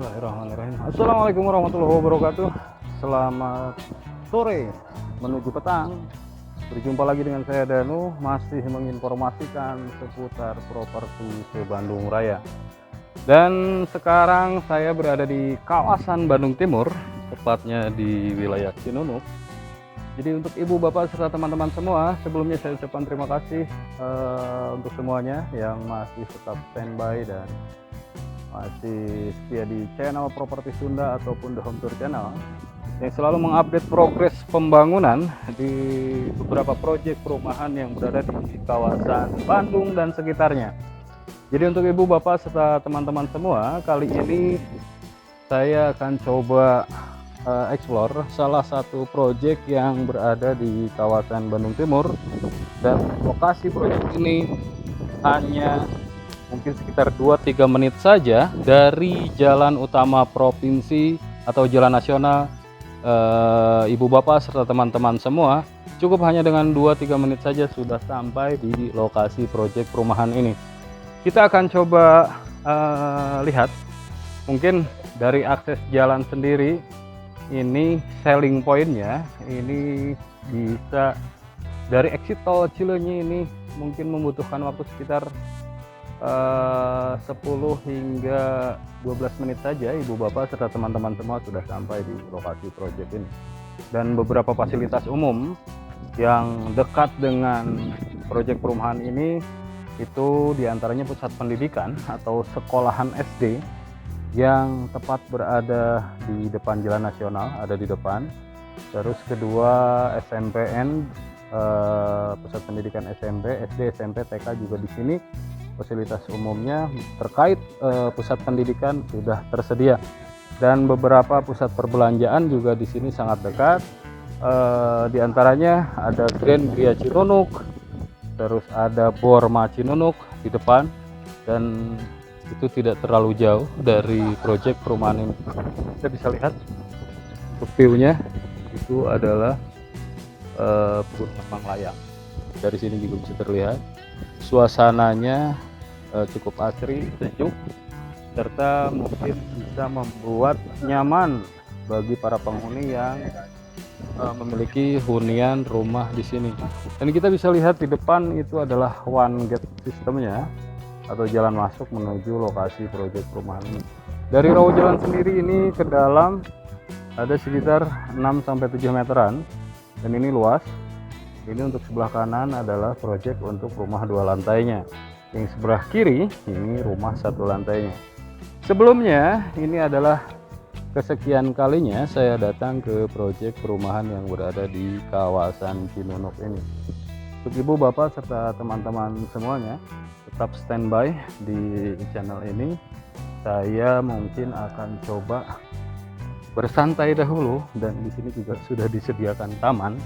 Bismillahirrahmanirrahim. Assalamualaikum warahmatullahi wabarakatuh. Selamat sore menuju petang. Berjumpa lagi dengan saya Danu, masih menginformasikan seputar properti se-Bandung Raya. Dan sekarang saya berada di kawasan Bandung Timur, tepatnya di wilayah Cinunuk. Jadi untuk ibu, bapak, serta teman-teman semua, sebelumnya saya ucapkan terima kasih untuk semuanya yang masih tetap standby dan masih setia di channel Properti Sunda ataupun The Home Tour Channel yang selalu mengupdate progres pembangunan di beberapa proyek perumahan yang berada di kawasan Bandung dan sekitarnya. Jadi untuk ibu, bapak, serta teman-teman semua, kali ini saya akan coba explore salah satu proyek yang berada di kawasan Bandung Timur, dan lokasi proyek ini hanya mungkin sekitar 2-3 menit saja dari jalan utama provinsi atau jalan nasional. Ibu, bapak, serta teman-teman semua, cukup hanya dengan 2-3 menit saja sudah sampai di lokasi proyek perumahan ini. Kita akan coba lihat mungkin dari akses jalan sendiri. Ini selling pointnya, ini bisa dari exit tol Cileunyi ini mungkin membutuhkan waktu sekitar 10 hingga 12 menit saja ibu, bapak, serta teman-teman semua sudah sampai di lokasi proyek ini. Dan beberapa fasilitas umum yang dekat dengan proyek perumahan ini itu diantaranya pusat pendidikan atau sekolahan SD yang tepat berada di depan jalan nasional, ada di depan. Terus kedua SMPN, pusat pendidikan SMP, SD, SMP, TK juga di sini. Fasilitas umumnya terkait pusat pendidikan sudah tersedia, dan beberapa pusat perbelanjaan juga di sini sangat dekat. Di antaranya ada Grand Gria Cinunuk, terus ada Borma Cinunuk di depan, dan itu tidak terlalu jauh dari proyek perumahan ini. Kita bisa lihat untuk view-nya itu adalah Pegunungan Layang. Dari sini juga bisa terlihat suasananya cukup asri, sejuk, serta mungkin bisa membuat nyaman bagi para penghuni yang memiliki hunian rumah di sini. Dan kita bisa lihat di depan itu adalah one gate sistemnya atau jalan masuk menuju lokasi proyek perumahan ini. Dari rawa jalan sendiri ini ke dalam ada sekitar 6-7 meteran, dan ini luas. Ini untuk sebelah kanan adalah proyek untuk rumah 2 lantainya. Yang sebelah kiri ini rumah 1 lantainya. Sebelumnya ini adalah kesekian kalinya saya datang ke proyek perumahan yang berada di kawasan Cinunuk ini. Untuk ibu, bapak, serta teman-teman semuanya, tetap standby di channel ini. Saya mungkin akan coba bersantai dahulu, dan di sini juga sudah disediakan taman.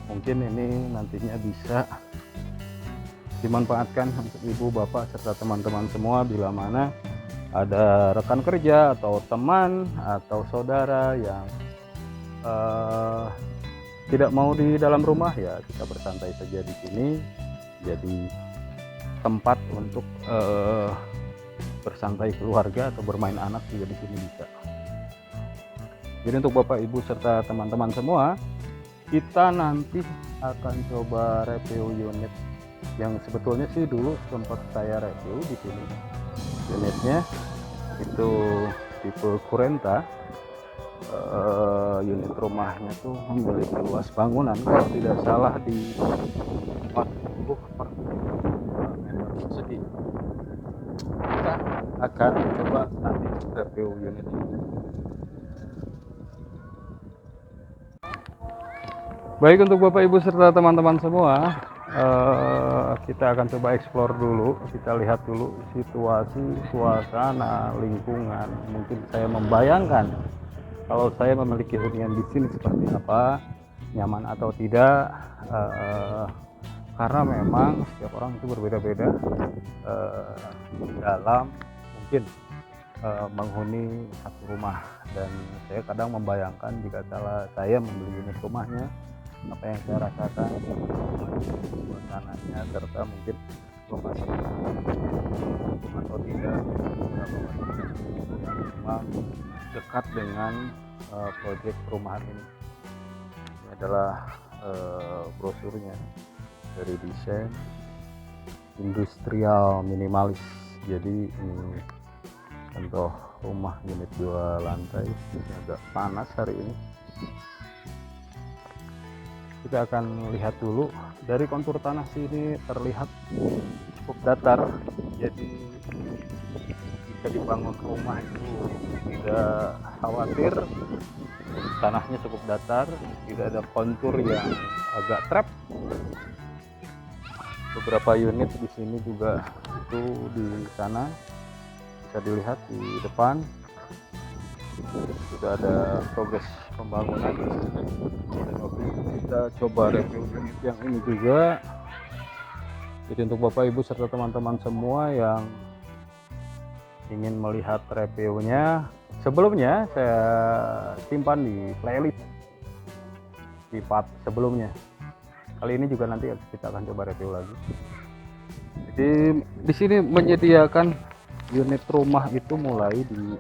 Mungkin ini nantinya bisa dimanfaatkan untuk ibu, bapak, serta teman-teman semua bila mana ada rekan kerja atau teman atau saudara yang tidak mau di dalam rumah, ya kita bersantai saja di sini. Jadi tempat untuk bersantai keluarga atau bermain anak juga di sini bisa. Jadi untuk bapak, ibu, serta teman-teman semua, kita nanti akan coba review unit yang sebetulnya sih dulu sempat saya review di sini. Unitnya itu tipe Kurenta. Unit rumahnya tuh memiliki luas bangunan kalau tidak salah di 40 per meter persegi. Kita akan coba nanti review unit ini. Baik, untuk bapak, ibu, serta teman-teman semua, kita akan coba explore dulu. Kita lihat dulu situasi, suasana, lingkungan. Mungkin saya membayangkan kalau saya memiliki hunian di sini seperti apa, nyaman atau tidak. Karena memang setiap orang itu berbeda-beda dalam mungkin menghuni satu rumah. Dan saya kadang membayangkan jika saya membeli unit rumahnya, apa yang saya rasakan, suasananya, serta mungkin lokasi atau tidak beberapa fasilitas yang memang dekat dengan proyek perumahan ini. Ini adalah brosurnya dari desain industrial minimalis. Jadi ini contoh rumah unit 2 lantai. Ini agak panas hari ini. Kita akan lihat dulu dari kontur tanah sini terlihat cukup datar. Jadi jika dibangun rumah itu tidak khawatir, tanahnya cukup datar, tidak ada kontur yang agak trap. Beberapa unit di sini juga itu di sana bisa dilihat di depan sudah ada progres pembangunan. Dan waktu itu kita coba review unit yang ini juga. Jadi untuk Bapak Ibu serta teman-teman semua yang ingin melihat reviewnya, sebelumnya saya simpan di playlist di part sebelumnya. Kali ini juga nanti kita akan coba review lagi. Jadi di sini menyediakan unit rumah itu mulai di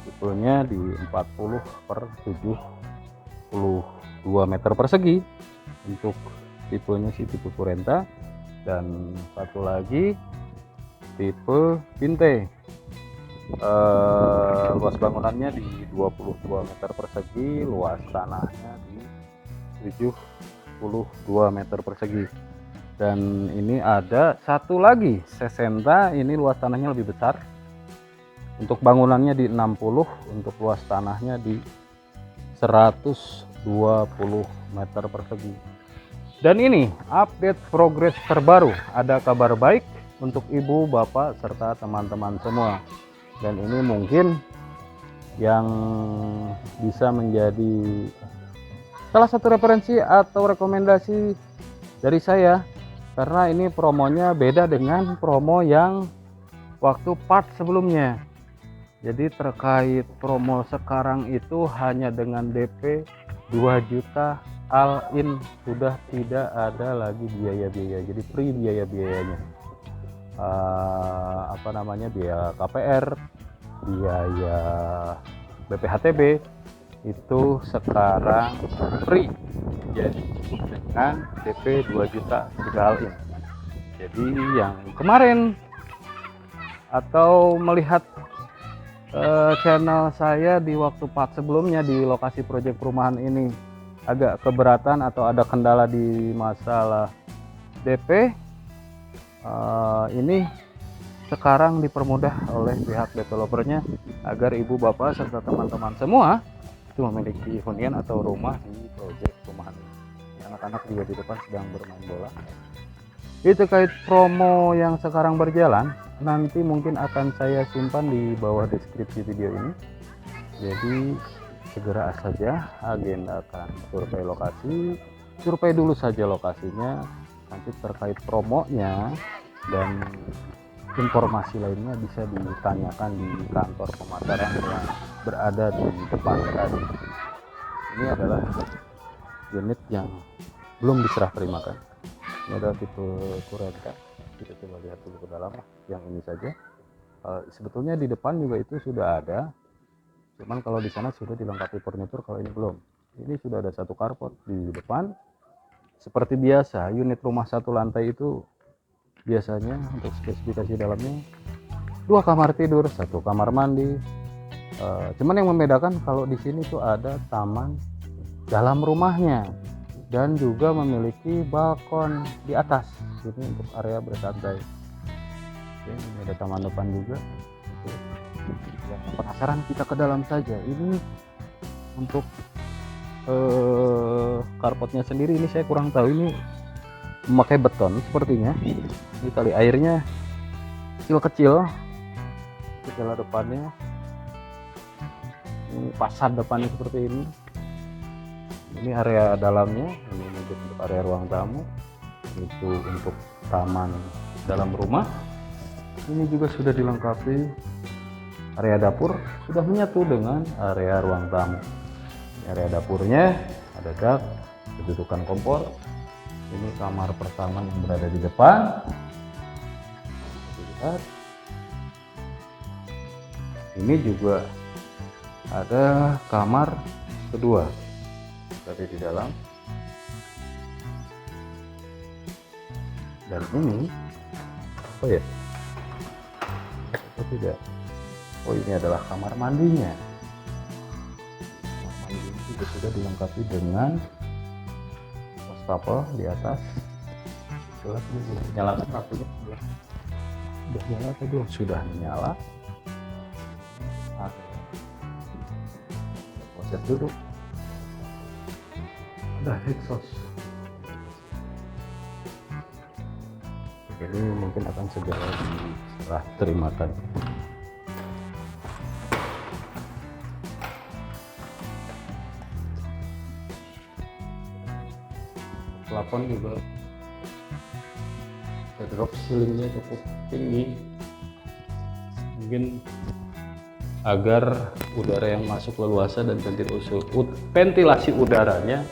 tipenya di 40 per 72 meter persegi untuk tipenya si tipe Purenta, dan satu lagi tipe Binte. Luas bangunannya di 22 meter persegi, luas tanahnya di 72 meter persegi. Dan ini ada satu lagi Sesenta, ini luas tanahnya lebih besar. Untuk bangunannya di 60, untuk luas tanahnya di 120 meter persegi. Dan ini update progres terbaru, ada kabar baik untuk ibu, bapak, serta teman-teman semua. Dan ini mungkin yang bisa menjadi salah satu referensi atau rekomendasi dari saya, karena ini promonya beda dengan promo yang waktu part sebelumnya. Jadi terkait promo sekarang itu hanya dengan DP 2 juta all in, sudah tidak ada lagi biaya-biaya, jadi free biaya-biayanya. Biaya KPR, biaya BPHTB itu sekarang free, jadi dengan DP 2 juta sudah all in. Jadi yang kemarin atau melihat channel saya di waktu part sebelumnya di lokasi proyek perumahan ini agak keberatan atau ada kendala di masalah DP, ini sekarang dipermudah oleh pihak developernya agar ibu, bapak, serta teman-teman semua itu memiliki hunian atau rumah di proyek perumahan ini. Anak-anak juga di depan sedang bermain bola. Itu terkait promo yang sekarang berjalan, nanti mungkin akan saya simpan di bawah deskripsi video ini. Jadi segera saja agendakan survei lokasi, survei dulu saja lokasinya, nanti terkait promonya dan informasi lainnya bisa ditanyakan di kantor pemasaran yang berada di depan tadi. Ini adalah unit yang belum diserah terimakan. Ini adalah tipe Purenta. Kita coba lihat dulu ke dalam yang ini saja. Sebetulnya di depan juga itu sudah ada, cuman kalau di sana sudah dilengkapi furnitur, kalau ini belum. Ini sudah ada satu carport di depan. Seperti biasa, unit rumah satu lantai itu biasanya untuk spesifikasi dalamnya 2 kamar tidur, 1 kamar mandi. Cuman yang membedakan kalau di sini tuh ada taman dalam rumahnya dan juga memiliki balkon di atas. Ini untuk area bersantai. Oke, ini ada taman depan juga. Oke. Yang penasaran kita ke dalam saja. Ini untuk carportnya sendiri ini saya kurang tahu, ini memakai beton sepertinya. Ini tali airnya kecil-kecil. Jendela depannya. Ini fasad depannya seperti ini. Ini area dalamnya, ini untuk area ruang tamu, itu untuk taman dalam rumah. Ini juga sudah dilengkapi area dapur, sudah menyatu dengan area ruang tamu. Ini area dapurnya ada dak, kedudukan kompor. Ini kamar pertama yang berada di depan. lihat. Ini juga ada kamar kedua dari di dalam. Dan ini apa ya? Atau tidak? Oh, ini adalah kamar mandinya. Kamar mandi ini juga sudah dilengkapi dengan wastafel di atas. Coba nyalakan lampunya. Sudah nyala atau belum? Sudah menyala. Proses duduk. Ada exhaust. Ini mungkin akan segera diserah terimakan. Plafon juga drop ceilingnya cukup tinggi, mungkin agar udara yang masuk leluasa dan ventilasi udaranya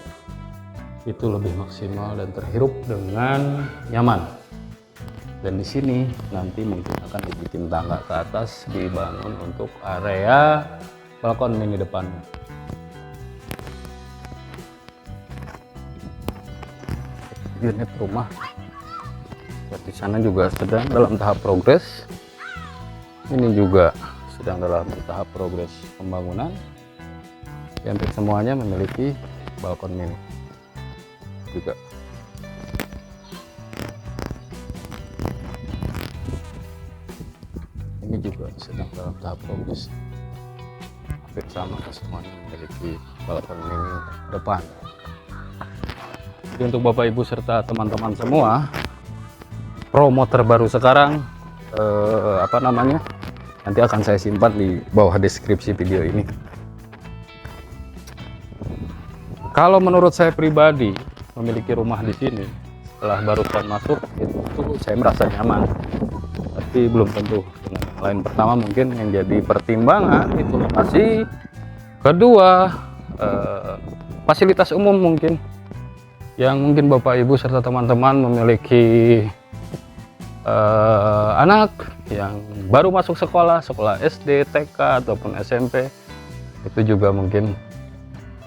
itu lebih maksimal dan terhirup dengan nyaman. Dan di sini nanti mungkin akan dibikin tangga ke atas, dibangun untuk area balkon mini depannya. Unit rumah di sana juga sedang dalam tahap progres. Ini juga sedang dalam tahap progres pembangunan. Hampir semuanya memiliki balkon mini juga. Ini juga sedang dalam tahap progres. Hampir sama semuanya memiliki balkon mini depan. Jadi untuk Bapak Ibu serta teman-teman semua, promo terbaru sekarang nanti akan saya simpan di bawah deskripsi video ini. Kalau menurut saya pribadi memiliki rumah di sini setelah barusan masuk itu saya merasa nyaman, tapi belum tentu dengan yang lain. Pertama mungkin yang jadi pertimbangan itu lokasi, kedua fasilitas umum mungkin yang mungkin Bapak Ibu serta teman-teman memiliki anak yang baru masuk sekolah SD, TK ataupun SMP, itu juga mungkin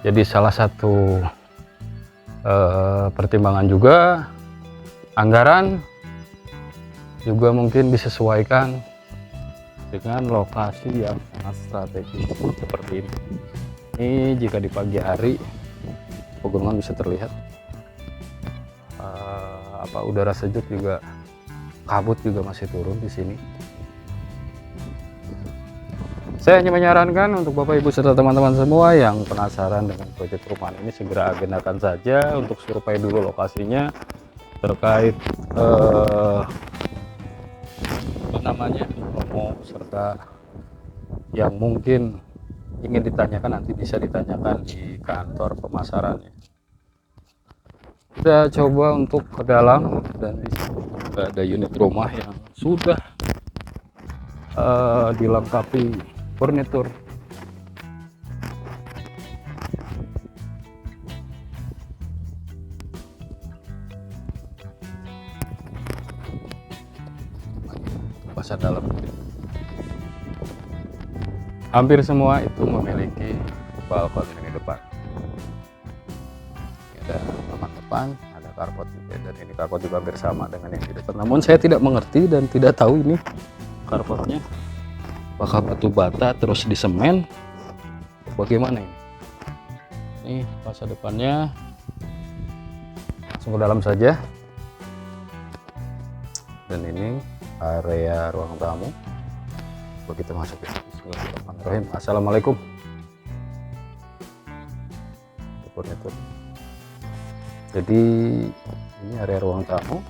jadi salah satu pertimbangan juga. Anggaran juga mungkin disesuaikan dengan lokasi yang sangat strategis seperti ini. Ini jika di pagi hari pegunungan bisa terlihat, udara sejuk juga, kabut juga masih turun di sini. Saya hanya menyarankan untuk Bapak Ibu serta teman-teman semua yang penasaran dengan proyek perumahan ini, segera agendakan saja untuk survei dulu lokasinya terkait promo serta yang mungkin ingin ditanyakan nanti bisa ditanyakan di kantor pemasarannya. Kita coba untuk ke dalam, dan di sini juga ada unit rumah yang sudah dilengkapi furnitur. Pasar dalam. Hampir semua itu memiliki balkon ini depan. Ada taman depan, ada carport juga, dan ini carport juga hampir sama dengan yang di depan. Namun saya tidak mengerti dan tidak tahu ini carportnya apakah batu bata terus disemen, bagaimana ini? Ini fasa depannya, langsung ke dalam saja. Dan ini area ruang tamu. Coba kita masuk ya. Bismillahirrahmanirrahim. Assalamualaikum. Furnitur. Jadi ini area ruang tamu,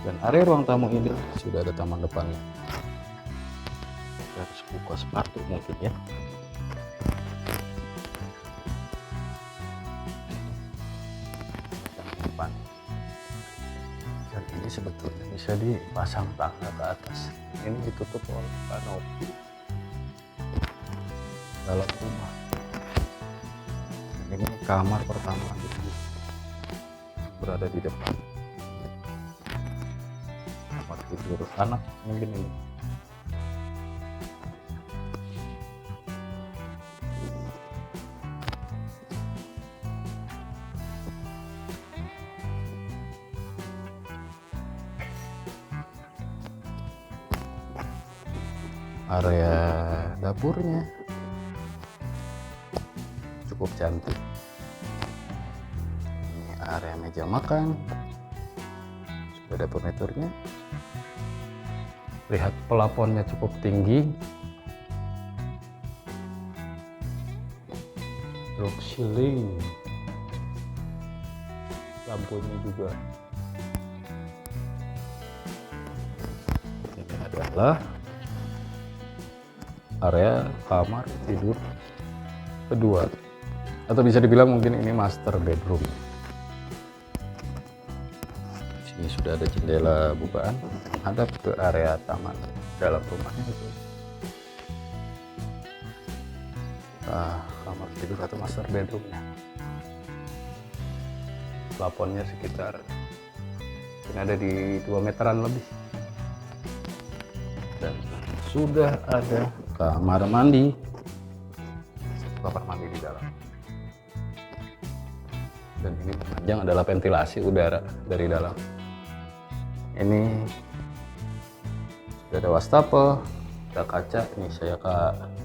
dan area ruang tamu ini sudah ada taman depannya. Kita harus buka sepatu mungkin ya. Taman depan. Dan ini sebetulnya bisa dipasang tangga ke atas. Ini ditutup oleh kanopi dalam rumah. Dan ini kamar pertama berada di depan. Kamar tidur anak mungkin ini. Area dapurnya cukup cantik. Ini area meja makan, sudah ada furniturnya. Lihat plafonnya cukup tinggi. Drop ceiling, lampunya juga. Ini adalah area kamar tidur kedua, atau bisa dibilang mungkin ini master bedroom. Sini sudah ada jendela bukaan menghadap ke area taman dalam rumahnya itu. Kamar tidur atau master bedroomnya. Plafonnya sekitar ini ada di 2 meteran lebih, dan sudah ada kamar mandi, di dalam. Dan ini penunjang adalah ventilasi udara dari dalam. Ini sudah ada wastafel, ada kaca. Ini saya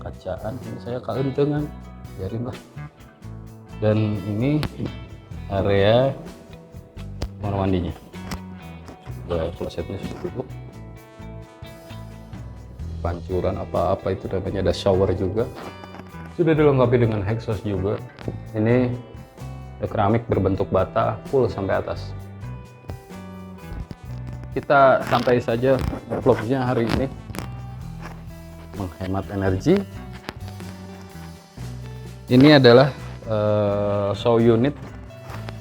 kacaan, ini saya kaentengan, biarinlah. Dan ini area kamar mandinya. Sudah klosetnya sudah tutup. Pancuran apa-apa itu namanya, ada shower juga, sudah dilengkapi dengan exhaust juga. Ini ada keramik berbentuk bata full sampai atas. Kita santai saja vlognya hari ini, menghemat energi. Ini adalah show unit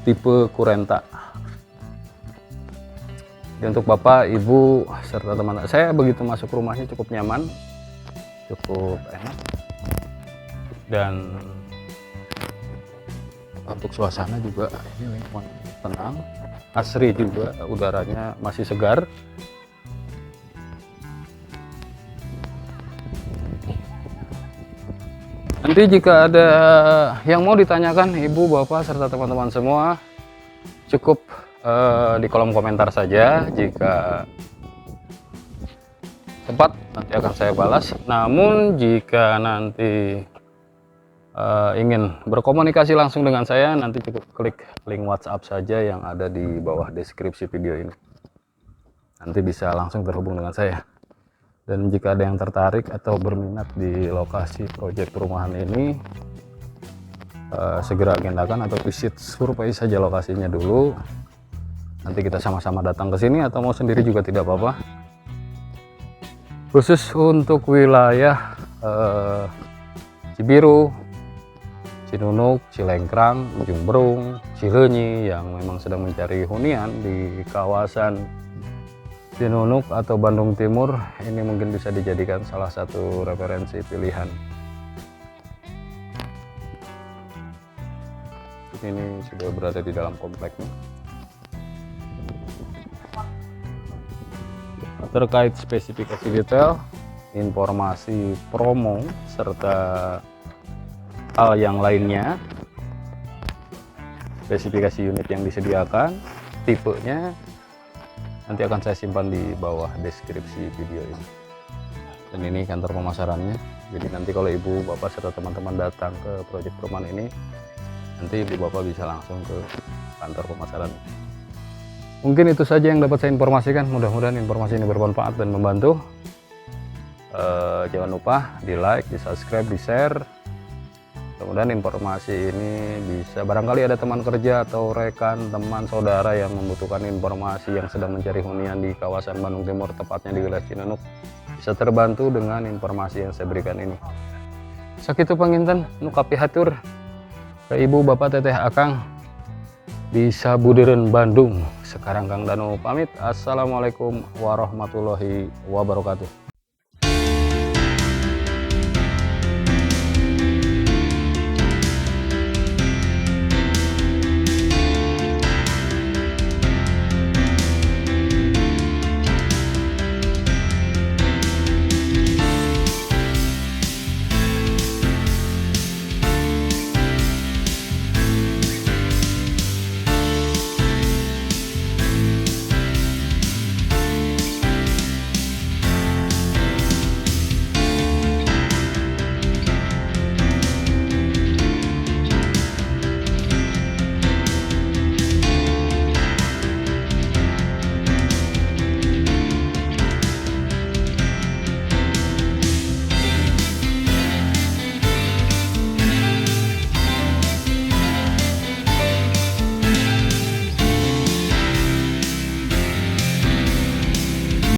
tipe Curenta. Jadi untuk bapak, ibu, serta teman, saya begitu masuk rumahnya cukup nyaman, cukup enak, dan untuk suasana juga ini tenang, asri juga, udaranya masih segar. Nanti jika ada yang mau ditanyakan ibu, bapak, serta teman-teman semua, cukup di kolom komentar saja. Jika sempat nanti akan saya balas. Namun jika nanti ingin berkomunikasi langsung dengan saya, nanti cukup klik link WhatsApp saja yang ada di bawah deskripsi video ini. Nanti bisa langsung terhubung dengan saya. Dan jika ada yang tertarik atau berminat di lokasi proyek perumahan ini, segera agendakan atau visit survei saja lokasinya dulu. Nanti kita sama-sama datang ke sini, atau mau sendiri juga tidak apa-apa. Khusus untuk wilayah Cibiru, Cinunuk, Cilengkrang, Ujung Berung, Cileunyi yang memang sedang mencari hunian di kawasan Cinunuk atau Bandung Timur, ini mungkin bisa dijadikan salah satu referensi pilihan. Ini sudah berada di dalam kompleknya. Terkait spesifikasi detail, informasi promo, serta hal yang lainnya, spesifikasi unit yang disediakan, tipenya, nanti akan saya simpan di bawah deskripsi video ini. Dan ini kantor pemasarannya. Jadi nanti kalau ibu, bapak, serta teman-teman datang ke proyek perumahan ini, nanti ibu, bapak bisa langsung ke kantor pemasaran. Mungkin itu saja yang dapat saya informasikan. Mudah-mudahan informasi ini bermanfaat dan membantu. Jangan lupa di like, di subscribe, di share. Mudah-mudahan informasi ini bisa, barangkali ada teman kerja atau rekan, teman, saudara yang membutuhkan informasi yang sedang mencari hunian di kawasan Bandung Timur, tepatnya di wilayah Cinunuk, bisa terbantu dengan informasi yang saya berikan ini. Sakitu panginten nu kapihatur ke ibu, bapak, teteh, akang di Sabudeureun, Bandung. Sekarang Kang Danu pamit. Assalamualaikum warahmatullahi wabarakatuh.